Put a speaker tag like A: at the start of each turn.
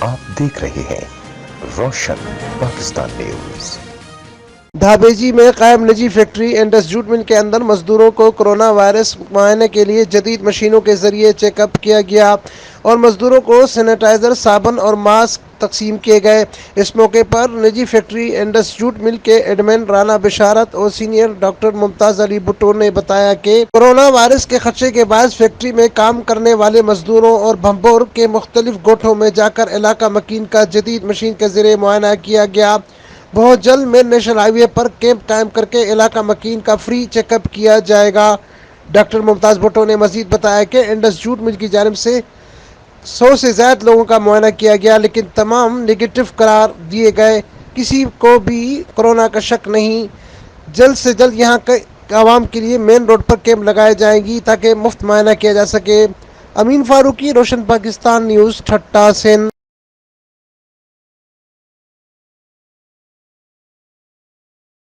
A: आप देख रहे हैं रोशन पाकिस्तान न्यूज।
B: धाबेजी में कायम निजी फैक्ट्री इंडस जूट मिल के अंदर मजदूरों को कोरोना वायरस मुआयने के लिए जदीद मशीनों के जरिए चेकअप किया गया और मजदूरों को सैनिटाइजर, साबुन और मास्क तकसीम किए गए। इस मौके पर निजी फैक्ट्री इंडस जूट मिल के एडमिन राना बिशारत और सीनियर डॉक्टर मुमताज अली भुट्टो ने बताया कि कोरोना वायरस के खदशे के बाद फैक्ट्री में काम करने वाले मजदूरों और भंबोर के मुख्तलिफ गोठों में जाकर इलाका मकीन का जदीद मशीन के जरिए मुआयना किया गया। बहुत जल्द मेन नेशनल हाईवे पर कैंप कायम करके इलाका मकीन का फ्री चेकअप किया जाएगा। डॉक्टर मुमताज भुट्टो ने मजीद बताया कि इंडस जूट मिल की जानिब से 100 से ज़्यादा लोगों का मुआयना किया गया, लेकिन तमाम नेगेटिव करार दिए गए। किसी को भी कोरोना का शक नहीं। जल्द से जल्द यहाँ के आवाम के लिए मेन रोड पर कैंप लगाए जाएंगी ताकि मुफ्त मुआयना किया जा सके। अमीन फारूकी, रोशन पाकिस्तान न्यूज़, ठट्टा सिंध।